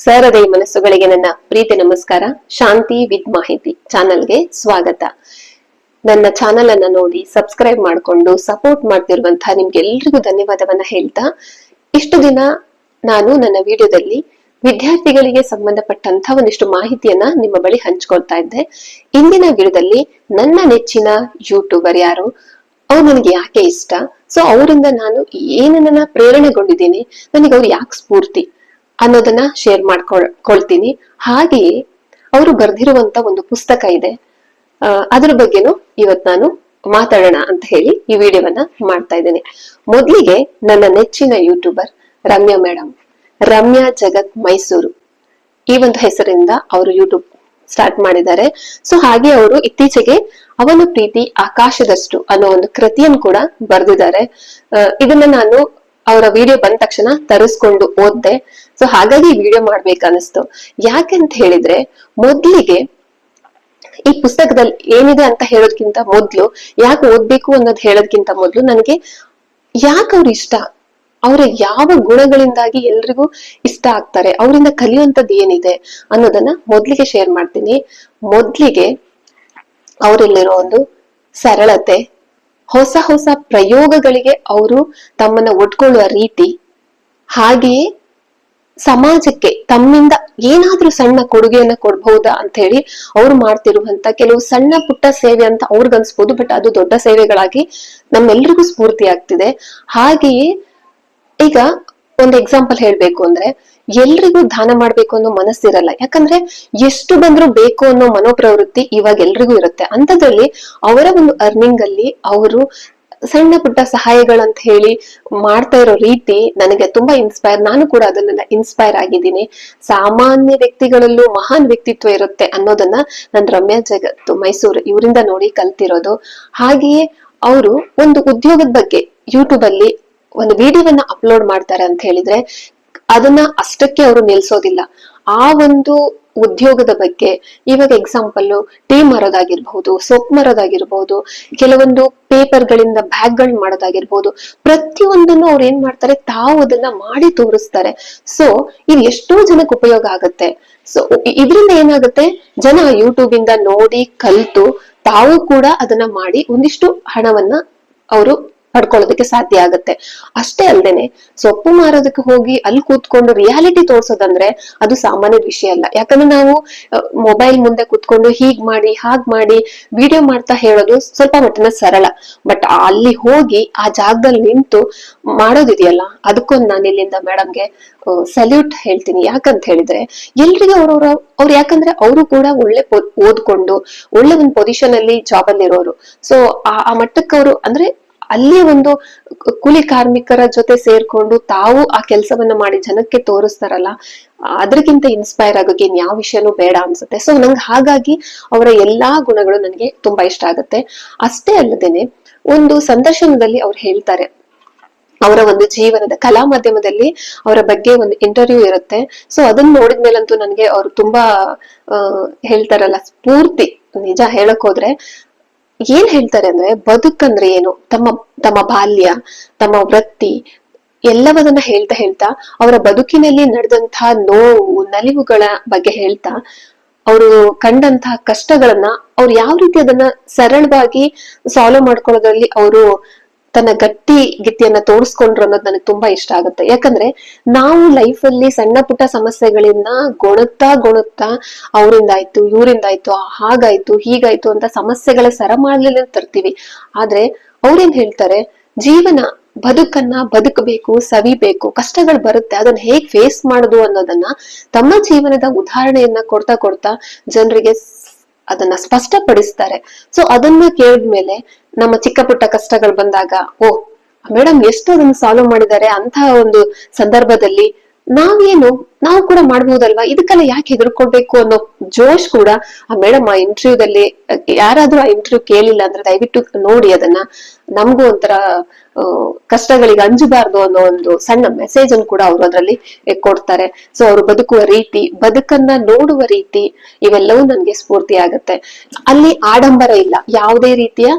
ಸಹೃದಯ ಮನಸ್ಸುಗಳಿಗೆ ನನ್ನ ಪ್ರೀತಿ ನಮಸ್ಕಾರ. ಶಾಂತಿ ವಿತ್ ಮಾಹಿತಿ ಚಾನಲ್ಗೆ ಸ್ವಾಗತ. ನನ್ನ ಚಾನಲ್ ಅನ್ನ ನೋಡಿ ಸಬ್ಸ್ಕ್ರೈಬ್ ಮಾಡಿಕೊಂಡು ಸಪೋರ್ಟ್ ಮಾಡ್ತಿರುವಂತಹ ನಿಮ್ಗೆಲ್ರಿಗೂ ಧನ್ಯವಾದವನ್ನ ಹೇಳ್ತಾ, ಇಷ್ಟು ದಿನ ನಾನು ನನ್ನ ವಿಡಿಯೋದಲ್ಲಿ ವಿದ್ಯಾರ್ಥಿಗಳಿಗೆ ಸಂಬಂಧಪಟ್ಟಂತಹ ಒಂದಿಷ್ಟು ಮಾಹಿತಿಯನ್ನ ನಿಮ್ಮ ಬಳಿ ಹಂಚ್ಕೊಳ್ತಾ ಇದ್ದೆ. ಇಂದಿನ ವಿಡಿಯೋದಲ್ಲಿ ನನ್ನ ನೆಚ್ಚಿನ ಯೂಟ್ಯೂಬರ್ ಯಾರು, ಅವ್ರು ನನಗೆ ಯಾಕೆ ಇಷ್ಟ, ಸೊ ಅವರಿಂದ ನಾನು ಏನನ್ನ ಪ್ರೇರಣೆಗೊಂಡಿದ್ದೀನಿ, ನನಗೆ ಅವ್ರು ಯಾಕೆ ಸ್ಫೂರ್ತಿ ಅನ್ನೋದನ್ನ ಶೇರ್ ಮಾಡ್ಕೊಳ್ತೀನಿ. ಹಾಗೆಯೇ ಅವರು ಬರ್ದಿರುವಂತ ಒಂದು ಪುಸ್ತಕ ಇದೆ, ಅದ್ರ ಬಗ್ಗೆನೂ ಇವತ್ ನಾನು ಮಾತಾಡೋಣ ಅಂತ ಹೇಳಿ ಈ ವಿಡಿಯೋವನ್ನ ಮಾಡ್ತಾ ಇದ್ದೇನೆ. ಮೊದಲಿಗೆ ನನ್ನ ನೆಚ್ಚಿನ ಯೂಟ್ಯೂಬರ್ ರಮ್ಯಾ ಮೇಡಮ್, ರಮ್ಯಾ ಜಗತ್ ಮೈಸೂರು, ಈ ಒಂದು ಹೆಸರಿಂದ ಅವರು ಯೂಟ್ಯೂಬ್ ಸ್ಟಾರ್ಟ್ ಮಾಡಿದ್ದಾರೆ. ಸೊ ಹಾಗೆ ಅವರು ಇತ್ತೀಚೆಗೆ ಅವನ ಪ್ರೀತಿ ಆಕಾಶದಷ್ಟು ಅನ್ನೋ ಒಂದು ಕೃತಿಯನ್ನು ಕೂಡ ಬರೆದಿದ್ದಾರೆ. ಇದನ್ನ ನಾನು ಅವರ ವಿಡಿಯೋ ಬಂದ ತಕ್ಷಣ ತರಿಸ್ಕೊಂಡು ಓದ್ದೆ. ಸೊ ಹಾಗಾಗಿ ವಿಡಿಯೋ ಮಾಡ್ಬೇಕನ್ನಿಸ್ತು. ಯಾಕಂತ ಹೇಳಿದ್ರೆ, ಮೊದ್ಲಿಗೆ ಈ ಪುಸ್ತಕದಲ್ಲಿ ಏನಿದೆ ಅಂತ ಹೇಳೋದ್ಕಿಂತ ಮೊದ್ಲು, ಯಾಕೆ ಓದ್ಬೇಕು ಅನ್ನೋದು ಹೇಳೋದ್ಕಿಂತ ಮೊದ್ಲು, ನನಗೆ ಯಾಕೆ ಅವ್ರು ಇಷ್ಟ, ಅವರ ಯಾವ ಗುಣಗಳಿಂದಾಗಿ ಎಲ್ರಿಗೂ ಇಷ್ಟ ಆಗ್ತಾರೆ, ಅವರಿಂದ ಕಲಿಯುವಂತದ್ದು ಏನಿದೆ ಅನ್ನೋದನ್ನ ಮೊದ್ಲಿಗೆ ಶೇರ್ ಮಾಡ್ತೀನಿ. ಮೊದ್ಲಿಗೆ ಅವರಲ್ಲಿರೋ ಒಂದು ಸರಳತೆ, ಹೊಸ ಹೊಸ ಪ್ರಯೋಗಗಳಿಗೆ ಅವರು ತಮ್ಮನ್ನ ಒಡ್ಕೊಳ್ಳುವ ರೀತಿ, ಹಾಗೆಯೇ ಸಮಾಜಕ್ಕೆ ತಮ್ಮಿಂದ ಏನಾದ್ರೂ ಸಣ್ಣ ಕೊಡುಗೆಯನ್ನ ಕೊಡ್ಬಹುದಾ ಅಂತ ಹೇಳಿ ಅವ್ರು ಮಾಡ್ತಿರುವಂತ ಕೆಲವು ಸಣ್ಣ ಪುಟ್ಟ ಸೇವೆ ಅಂತ ಅವ್ರಿಗನ್ಸ್ಬೋದು, ಬಟ್ ಅದು ದೊಡ್ಡ ಸೇವೆಗಳಾಗಿ ನಮ್ಮೆಲ್ರಿಗೂ ಸ್ಫೂರ್ತಿ ಆಗ್ತಿದೆ. ಹಾಗೆಯೇ ಈಗ ಒಂದು ಎಕ್ಸಾಂಪಲ್ ಹೇಳ್ಬೇಕು ಅಂದ್ರೆ, ಎಲ್ರಿಗೂ ದಾನ ಮಾಡ್ಬೇಕು ಅನ್ನೋ ಮನಸ್ಸಿರಲ್ಲ. ಯಾಕಂದ್ರೆ ಎಷ್ಟು ಬಂದ್ರೂ ಬೇಕು ಅನ್ನೋ ಮನೋಪ್ರವೃತ್ತಿ ಇವಾಗ ಎಲ್ರಿಗೂ ಇರುತ್ತೆ. ಅಂತದ್ರಲ್ಲಿ ಅವರ ಒಂದು ಅರ್ನಿಂಗ್ ಅಲ್ಲಿ ಅವರು ಸಣ್ಣ ಪುಟ್ಟ ಸಹಾಯಗಳಂತ ಹೇಳಿ ಮಾಡ್ತಾ ಇರೋ ರೀತಿ ನನಗೆ ತುಂಬಾ ಇನ್ಸ್ಪೈರ್. ನಾನು ಕೂಡ ಅದನ್ನೆಲ್ಲ ಇನ್ಸ್ಪೈರ್ ಆಗಿದ್ದೀನಿ. ಸಾಮಾನ್ಯ ವ್ಯಕ್ತಿಗಳಲ್ಲೂ ಮಹಾನ್ ವ್ಯಕ್ತಿತ್ವ ಇರುತ್ತೆ ಅನ್ನೋದನ್ನ ನಾನು ರಮ್ಯಾ ಜಗತ್ತು ಮೈಸೂರು ಇವರಿಂದ ನೋಡಿ ಕಲ್ತಿರೋದು. ಹಾಗೆಯೇ ಅವರು ಒಂದು ಉದ್ಯೋಗದ ಬಗ್ಗೆ ಯೂಟ್ಯೂಬ್ ಅಲ್ಲಿ ಒಂದು ವಿಡಿಯೋವನ್ನ ಅಪ್ಲೋಡ್ ಮಾಡ್ತಾರೆ ಅಂತ ಹೇಳಿದ್ರೆ, ಅದನ್ನ ಅಷ್ಟಕ್ಕೆ ಅವರು ನಿಲ್ಸೋದಿಲ್ಲ. ಆ ಒಂದು ಉದ್ಯೋಗದ ಬಗ್ಗೆ, ಇವಾಗ ಎಕ್ಸಾಂಪಲ್ ಟೀ ಮಾರೋದಾಗಿರ್ಬಹುದು, ಸೊಪ್ಪು ಮಾರೋದಾಗಿರ್ಬಹುದು, ಕೆಲವೊಂದು ಪೇಪರ್ ಗಳಿಂದ ಬ್ಯಾಗ್ ಗಳ್ ಮಾಡೋದಾಗಿರ್ಬಹುದು, ಪ್ರತಿಯೊಂದನ್ನು ಅವ್ರು ಏನ್ ಮಾಡ್ತಾರೆ, ತಾವು ಅದನ್ನ ಮಾಡಿ ತೋರಿಸ್ತಾರೆ. ಸೊ ಇದು ಎಷ್ಟೋ ಜನಕ್ಕೆ ಉಪಯೋಗ ಆಗುತ್ತೆ. ಸೊ ಇದರಿಂದ ಏನಾಗುತ್ತೆ, ಜನ ಯೂಟ್ಯೂಬ್ ಇಂದ ನೋಡಿ ಕಲ್ತು ತಾವು ಕೂಡ ಅದನ್ನ ಮಾಡಿ ಒಂದಿಷ್ಟು ಹಣವನ್ನ ಅವರು ಪಡ್ಕೊಳ್ಳೋದಕ್ಕೆ ಸಾಧ್ಯ ಆಗತ್ತೆ. ಅಷ್ಟೇ ಅಲ್ದೇನೆ, ಸೊಪ್ಪು ಮಾರೋದಕ್ಕೆ ಹೋಗಿ ಅಲ್ಲಿ ಕೂತ್ಕೊಂಡು ರಿಯಾಲಿಟಿ ತೋರ್ಸೋದಂದ್ರೆ ಅದು ಸಾಮಾನ್ಯ ವಿಷಯ ಅಲ್ಲ. ಯಾಕಂದ್ರೆ ನಾವು ಮೊಬೈಲ್ ಮುಂದೆ ಕೂತ್ಕೊಂಡು ಹೀಗ್ ಮಾಡಿ ಹಾಗ್ ಮಾಡಿ ವಿಡಿಯೋ ಮಾಡ್ತಾ ಹೇಳೋದು ಸ್ವಲ್ಪ ಮಟ್ಟಿನ ಸರಳ. ಬಟ್ ಅಲ್ಲಿ ಹೋಗಿ ಆ ಜಾಗದಲ್ಲಿ ನಿಂತು ಮಾಡೋದಿದೆಯಲ್ಲ, ಅದಕ್ಕೊಂದು ನಾನು ಇಲ್ಲಿಂದ ಮೇಡಮ್ಗೆ ಸಲ್ಯೂಟ್ ಹೇಳ್ತೀನಿ. ಯಾಕಂತ ಹೇಳಿದ್ರೆ, ಎಲ್ರಿಗೂ ಅವ್ರು ಯಾಕಂದ್ರೆ ಅವರು ಕೂಡ ಒಳ್ಳೆ ಓದ್ಕೊಂಡು ಒಳ್ಳೆ ಒಂದು ಪೊಸಿಷನ್ ಅಲ್ಲಿ ಜಾಬ್ ಅಲ್ಲಿ ಇರೋರು. ಸೊ ಆ ಮಟ್ಟಕ್ಕೆ ಅವರು ಅಂದ್ರೆ ಅಲ್ಲಿ ಒಂದು ಕೂಲಿ ಕಾರ್ಮಿಕರ ಜೊತೆ ಸೇರ್ಕೊಂಡು ತಾವು ಆ ಕೆಲಸವನ್ನ ಮಾಡಿ ಜನಕ್ಕೆ ತೋರಿಸ್ತಾರಲ್ಲ, ಅದ್ರಕ್ಕಿಂತ ಇನ್ಸ್ಪೈರ್ ಆಗೋಕೆ ಯಾವ ವಿಷಯನೂ ಬೇಡ ಅನ್ಸುತ್ತೆ. ಸೊ ನಂಗೆ ಹಾಗಾಗಿ ಅವರ ಎಲ್ಲಾ ಗುಣಗಳು ನನಗೆ ತುಂಬಾ ಇಷ್ಟ ಆಗುತ್ತೆ. ಅಷ್ಟೇ ಅಲ್ಲದೇನೆ, ಒಂದು ಸಂದರ್ಶನದಲ್ಲಿ ಅವ್ರು ಹೇಳ್ತಾರೆ, ಅವರ ಒಂದು ಜೀವನದ ಕಲಾ ಮಾಧ್ಯಮದಲ್ಲಿ ಅವರ ಬಗ್ಗೆ ಒಂದು ಇಂಟರ್ವ್ಯೂ ಇರುತ್ತೆ. ಸೊ ಅದನ್ನ ನೋಡಿದ್ಮೇಲಂತೂ ನನಗೆ ಅವ್ರು ತುಂಬಾ ಹೇಳ್ತಾರಲ್ಲ ಸ್ಫೂರ್ತಿ. ನಿಜ ಹೇಳಕ್ ಹೋದ್ರೆ ಏನ್ ಹೇಳ್ತಾರೆ ಅಂದ್ರೆ, ಬದುಕಂದ್ರೆ ಏನು, ತಮ್ಮ ಬಾಲ್ಯ, ತಮ್ಮ ವೃತ್ತಿ ಎಲ್ಲವನ್ನ ಹೇಳ್ತಾ ಅವರ ಬದುಕಿನಲ್ಲಿ ನಡೆದಂತಹ ನೋವು ನಲಿವುಗಳ ಬಗ್ಗೆ ಹೇಳ್ತಾ, ಅವರು ಕಂಡಂತಹ ಕಷ್ಟಗಳನ್ನ ಅವ್ರು ಯಾವ ರೀತಿ ಅದನ್ನ ಸರಳವಾಗಿ ಸಾಲ್ವ್ ಮಾಡ್ಕೊಳ್ಳೋದ್ರಲ್ಲಿ ಅವರು ತನ್ನ ಗಿಟ್ಟಿಯನ್ನ ತೋರಿಸ್ಕೊಂಡ್ರು ಅನ್ನೋದು ನನಗೆ ತುಂಬಾ ಇಷ್ಟ ಆಗುತ್ತೆ. ಯಾಕಂದ್ರೆ ನಾವು ಲೈಫ್ ಅಲ್ಲಿ ಸಣ್ಣ ಪುಟ್ಟ ಸಮಸ್ಯೆಗಳನ್ನ ಗೊಣುತ್ತಾ ಅವರಿಂದಾಯ್ತು ಇವರಿಂದಾಯ್ತು ಹಾಗಾಯ್ತು ಹೀಗಾಯ್ತು ಅಂತ ಸಮಸ್ಯೆಗಳ ಸರಮಾಲೆಯಲ್ಲಿ ತರ್ತೀವಿ. ಆದ್ರೆ ಅವ್ರೇನ್ ಹೇಳ್ತಾರೆ, ಜೀವನ ಬದುಕನ್ನ ಬದುಕಬೇಕು, ಸವಿಬೇಕು, ಕಷ್ಟಗಳು ಬರುತ್ತೆ, ಅದನ್ನ ಹೇಗ್ ಫೇಸ್ ಮಾಡುದು ಅನ್ನೋದನ್ನ ತಮ್ಮ ಜೀವನದ ಉದಾಹರಣೆಯನ್ನ ಕೊಡ್ತಾ ಜನರಿಗೆ ಅದನ್ನ ಸ್ಪಷ್ಟಪಡಿಸ್ತಾರೆ. ಸೊ ಅದನ್ನ ಕೇಳಿದ್ಮೇಲೆ ನಮ್ಮ ಚಿಕ್ಕ ಪುಟ್ಟ ಕಷ್ಟಗಳು ಬಂದಾಗ, ಓ ಮೇಡಮ್ ಎಷ್ಟು ಅದನ್ನ ಸಾಲ್ವ್ ಮಾಡಿದ್ದಾರೆ ಅಂತಹ ಒಂದು ಸಂದರ್ಭದಲ್ಲಿ ನಾವು ಕೂಡ ಮಾಡ್ಬೋದಲ್ವಾ, ಇದಕ್ಕೆಲ್ಲ ಯಾಕೆ ಹೆದರ್ಕೊಡ್ಬೇಕು ಅನ್ನೋ ಜೋಶ್ ಕೂಡ ಆ ಮೇಡಮ್ ಆ ಇಂಟರ್ವ್ಯೂದಲ್ಲಿ, ಯಾರಾದ್ರೂ ಆ ಇಂಟರ್ವ್ಯೂ ಕೇಳಿಲ್ಲ ಅಂದ್ರೆ ದಯವಿಟ್ಟು ನೋಡಿ ಅದನ್ನ. ನಮಗೂ ಒಂಥರ ಕಷ್ಟಗಳಿಗೆ ಅಂಜಬಾರ್ದು ಅನ್ನೋ ಒಂದು ಸಣ್ಣ ಮೆಸೇಜ್ ಅನ್ನು ಕೂಡ ಅವರು ಅದರಲ್ಲಿ ಕೊಡ್ತಾರೆ. ಸೊ ಅವರು ಬದುಕುವ ರೀತಿ, ಬದುಕನ್ನ ನೋಡುವ ರೀತಿ, ಇವೆಲ್ಲವೂ ನನ್ಗೆ ಸ್ಫೂರ್ತಿ ಆಗತ್ತೆ. ಅಲ್ಲಿ ಆಡಂಬರ ಇಲ್ಲ, ಯಾವುದೇ ರೀತಿಯ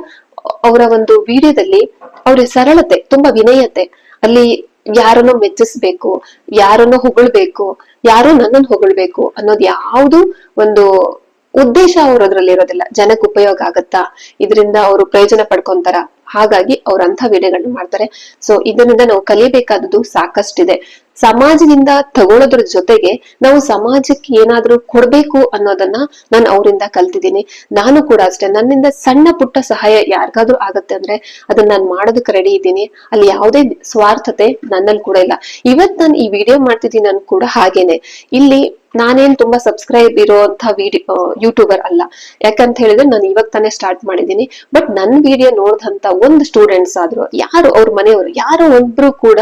ಅವರ ಒಂದು ವಿಡಿಯೋದಲ್ಲಿ ಅವ್ರ ಸರಳತೆ, ತುಂಬಾ ವಿನಯತೆ, ಅಲ್ಲಿ ಯಾರನ್ನೋ ಮೆಚ್ಚಿಸ್ಬೇಕು, ಯಾರನ್ನೋ ಹೊಗಳ್ಬೇಕು, ಯಾರೋ ನನ್ನನ್ನು ಹೊಗಳ್ಬೇಕು ಅನ್ನೋದು ಯಾವುದು ಒಂದು ಉದ್ದೇಶ ಅವ್ರದ್ರಲ್ಲಿ ಇರೋದಿಲ್ಲ. ಜನಕ್ಕೆ ಉಪಯೋಗ ಆಗತ್ತಾ, ಇದರಿಂದ ಅವರು ಪ್ರಯೋಜನ ಪಡ್ಕೊಂತಾರ, ಹಾಗಾಗಿ ಅವ್ರ ಅಂತ ವಿಡಿಯೋಗಳನ್ನ ಮಾಡ್ತಾರೆ. ಸೊ ಇದರಿಂದ ನಾವು ಕಲಿಬೇಕಾದದ್ದು ಸಾಕಷ್ಟಿದೆ. ಸಮಾಜದಿಂದ ತಗೊಳ್ಳೋದ್ರ ಜೊತೆಗೆ ನಾವು ಸಮಾಜಕ್ಕೆ ಏನಾದ್ರೂ ಕೊಡ್ಬೇಕು ಅನ್ನೋದನ್ನ ನಾನು ಅವರಿಂದ ಕಲ್ತಿದ್ದೀನಿ. ನಾನು ಕೂಡ ಅಷ್ಟೇ, ನನ್ನಿಂದ ಸಣ್ಣ ಪುಟ್ಟ ಸಹಾಯ ಯಾರಿಗಾದ್ರೂ ಆಗತ್ತೆ ಅಂದ್ರೆ ಅದನ್ನ ನಾನು ಮಾಡೋದಕ್ಕೆ ರೆಡಿ ಇದ್ದೀನಿ. ಅಲ್ಲಿ ಯಾವುದೇ ಸ್ವಾರ್ಥತೆ ನನ್ನಲ್ಲಿ ಕೂಡ ಇಲ್ಲ. ಇವತ್ ನಾನು ಈ ವಿಡಿಯೋ ಮಾಡ್ತಿದ್ದೀನಿ ನಾನು ಕೂಡ ಹಾಗೇನೆ. ಇಲ್ಲಿ ನಾನೇನ್ ತುಂಬಾ ಸಬ್ಸ್ಕ್ರೈಬ್ ಇರೋಂತ ವಿಡಿಯೋ ಯೂಟ್ಯೂಬರ್ ಅಲ್ಲ. ಯಾಕಂತ ಹೇಳಿದ್ರೆ ನಾನು ಇವಾಗ ತಾನೇ ಸ್ಟಾರ್ಟ್ ಮಾಡಿದೀನಿ. ಬಟ್ ನನ್ ವಿಡಿಯೋ ನೋಡ್ದಂತ ಒಂದು ಸ್ಟೂಡೆಂಟ್ಸ್ ಆದ್ರು, ಯಾರು ಅವ್ರ ಮನೆಯವರು ಯಾರೋ ಒಬ್ರು ಕೂಡ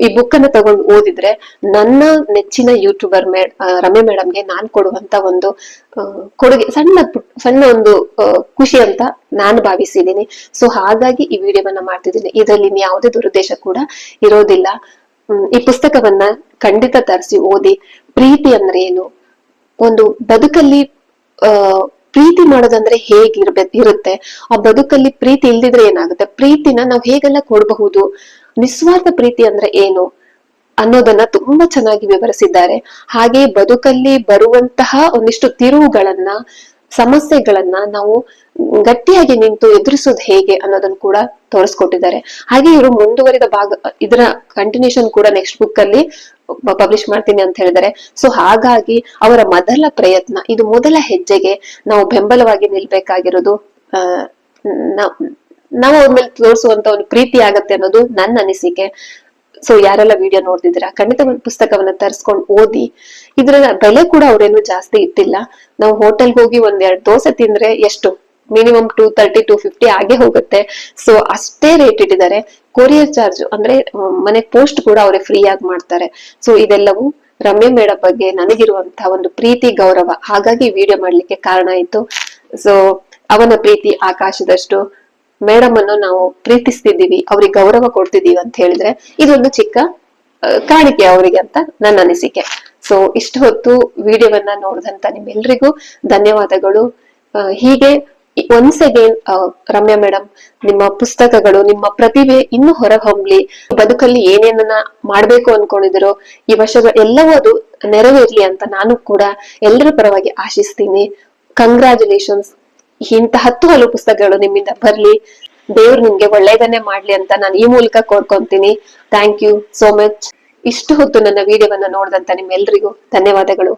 ಈ ಬುಕ್ ಅನ್ನ ತಗೊಂಡು ಓದಿದ್ರೆ ನನ್ನ ನೆಚ್ಚಿನ ಯೂಟ್ಯೂಬರ್ ರಮ್ಯ ಮೇಡಮ್ಗೆ ನಾನ್ ಕೊಡುವಂತ ಒಂದು ಕೊಡುಗೆ, ಸಣ್ಣ ಒಂದು ಖುಷಿ ಅಂತ ನಾನು ಭಾವಿಸಿದ್ದೀನಿ. ಸೊ ಹಾಗಾಗಿ ಈ ವಿಡಿಯೋವನ್ನ ಮಾಡ್ತಿದ್ದೀನಿ. ಇದರಲ್ಲಿ ಯಾವುದೇ ದುರುದ್ದೇಶ ಕೂಡ ಇರೋದಿಲ್ಲ. ಈ ಪುಸ್ತಕವನ್ನ ಖಂಡಿತ ತರಿಸಿ ಓದಿ. ಪ್ರೀತಿ ಅಂದ್ರೆ ಏನು, ಒಂದು ಬದುಕಲ್ಲಿ ಪ್ರೀತಿ ಮಾಡೋದಂದ್ರೆ ಇರುತ್ತೆ, ಆ ಬದುಕಲ್ಲಿ ಪ್ರೀತಿ ಇಲ್ದಿದ್ರೆ ಏನಾಗುತ್ತೆ, ಪ್ರೀತಿನ ನಾವು ಹೇಗೆಲ್ಲ ಕೊಡಬಹುದು, ನಿಸ್ವಾರ್ಥ ಪ್ರೀತಿ ಅಂದ್ರೆ ಏನು ಅನ್ನೋದನ್ನ ತುಂಬಾ ಚೆನ್ನಾಗಿ ವಿವರಿಸಿದ್ದಾರೆ. ಹಾಗೆ ಬದುಕಲ್ಲಿ ಬರುವಂತಹ ಒಂದಿಷ್ಟು ತಿರುವುಗಳನ್ನ, ಸಮಸ್ಯೆಗಳನ್ನ ನಾವು ಗಟ್ಟಿಯಾಗಿ ನಿಂತು ಎದುರಿಸೋದು ಹೇಗೆ ಅನ್ನೋದನ್ನ ಕೂಡ ತೋರಿಸ್ಕೊಟ್ಟಿದ್ದಾರೆ. ಹಾಗೆ ಇವರು ಮುಂದುವರಿದ ಭಾಗ, ಇದರ ಕಂಟಿನ್ಯೂಷನ್ ಕೂಡ ನೆಕ್ಸ್ಟ್ ಬುಕ್ ಅಲ್ಲಿ ಪಬ್ಲಿಷ್ ಮಾಡ್ತೀನಿ ಅಂತ ಹೇಳಿದ್ದಾರೆ. ಸೊ ಹಾಗಾಗಿ ಅವರ ಮೊದಲ ಪ್ರಯತ್ನ, ಇದು ಮೊದಲ ಹೆಜ್ಜೆಗೆ ನಾವು ಬೆಂಬಲವಾಗಿ ನಿಲ್ಬೇಕಾಗಿರೋದು. ನಾವು ಅವ್ರ ಮೇಲೆ ತೋರಿಸುವಂತ ಒಂದು ಪ್ರೀತಿ ಆಗತ್ತೆ ಅನ್ನೋದು ನನ್ನ ಅನಿಸಿಕೆ. ಸೊ ಯಾರೆಲ್ಲ ವಿಡಿಯೋ ನೋಡ್ತಿದ್ದೀರಾ ಖಂಡಿತ ಒಂದು ಪುಸ್ತಕವನ್ನ ತರಿಸ್ಕೊಂಡು ಓದಿ. ಇದ್ರ ಬೆಲೆ ಕೂಡ ಅವ್ರೇನು ಜಾಸ್ತಿ ಇಟ್ಟಿಲ್ಲ. ನಾವು ಹೋಟೆಲ್ಗೆ ಹೋಗಿ 1-2 ದೋಸೆ ತಿಂದ್ರೆ ಎಷ್ಟು ಮಿನಿಮಮ್ 230 250 ಆಗೇ ಹೋಗುತ್ತೆ. ಸೊ ಅಷ್ಟೇ ರೇಟ್ ಇಟ್ಟಿದ್ದಾರೆ. ಕೊರಿಯರ್ ಚಾರ್ಜ್ ಅಂದ್ರೆ ಮನೆ ಪೋಸ್ಟ್ ಕೂಡ ಅವರೇ ಫ್ರೀ ಆಗಿ ಮಾಡ್ತಾರೆ. ಸೊ ಇದೆಲ್ಲವೂ ರಮ್ಯ ಮೇಡಮ್ ಬಗ್ಗೆ ನನಗಿರುವಂತಹ ಒಂದು ಪ್ರೀತಿ, ಗೌರವ, ಹಾಗಾಗಿ ವಿಡಿಯೋ ಮಾಡ್ಲಿಕ್ಕೆ ಕಾರಣ ಆಯ್ತು. ಸೊ ಅವನ ಪ್ರೀತಿ ಆಕಾಶದಷ್ಟು. ಮೇಡಮ್ ಅನ್ನು ನಾವು ಪ್ರೀತಿಸ್ತಿದ್ದೀವಿ, ಅವ್ರಿಗೆ ಗೌರವ ಕೊಡ್ತಿದೀವಿ ಅಂತ ಹೇಳಿದ್ರೆ ಇದೊಂದು ಚಿಕ್ಕ ಕಾಣಿಕೆ ಅವರಿಗೆ ಅಂತ ನನ್ನ ಅನಿಸಿಕೆ. ಸೊ ಇಷ್ಟು ಹೊತ್ತು ವಿಡಿಯೋವನ್ನ ನೋಡಿದಂತ ನಿಮ್ಮೆಲ್ರಿಗೂ ಧನ್ಯವಾದಗಳು. ಹೀಗೆ ಒನ್ಸ್ ಅಗೇನ್ ರಮ್ಯಾ ಮೇಡಮ್, ನಿಮ್ಮ ಪುಸ್ತಕಗಳು, ನಿಮ್ಮ ಪ್ರತಿಭೆ ಇನ್ನೂ ಹೊರಹೊಮ್ಮಲಿ. ಬದುಕಲ್ಲಿ ಏನೇನನ್ನ ಮಾಡ್ಬೇಕು ಅನ್ಕೊಂಡಿದಿರೋ ಈ ವರ್ಷಗಳು ಎಲ್ಲವೂ ಅದು ನೆರವೇರ್ಲಿ ಅಂತ ನಾನು ಕೂಡ ಎಲ್ಲರ ಪರವಾಗಿ ಆಶಿಸ್ತೀನಿ. ಕಂಗ್ರಾಚುಲೇಷನ್ಸ್. ಇಂತ 10 ಹಲವು ಪುಸ್ತಕಗಳು ನಿಮ್ಮಿಂದ ಬರ್ಲಿ. ದೇವ್ರು ನಿಮ್ಗೆ ಒಳ್ಳೇದನ್ನೇ ಮಾಡ್ಲಿ ಅಂತ ನಾನು ಈ ಮೂಲಕ ಕೋರ್ಕೊಂತೀನಿ. Thank you so much. ಇಷ್ಟು ಹೊತ್ತು ನನ್ನ ವಿಡಿಯೋವನ್ನ ನೋಡಿದಂತ ನಿಮ್ಮೆಲ್ರಿಗೂ ಧನ್ಯವಾದಗಳು.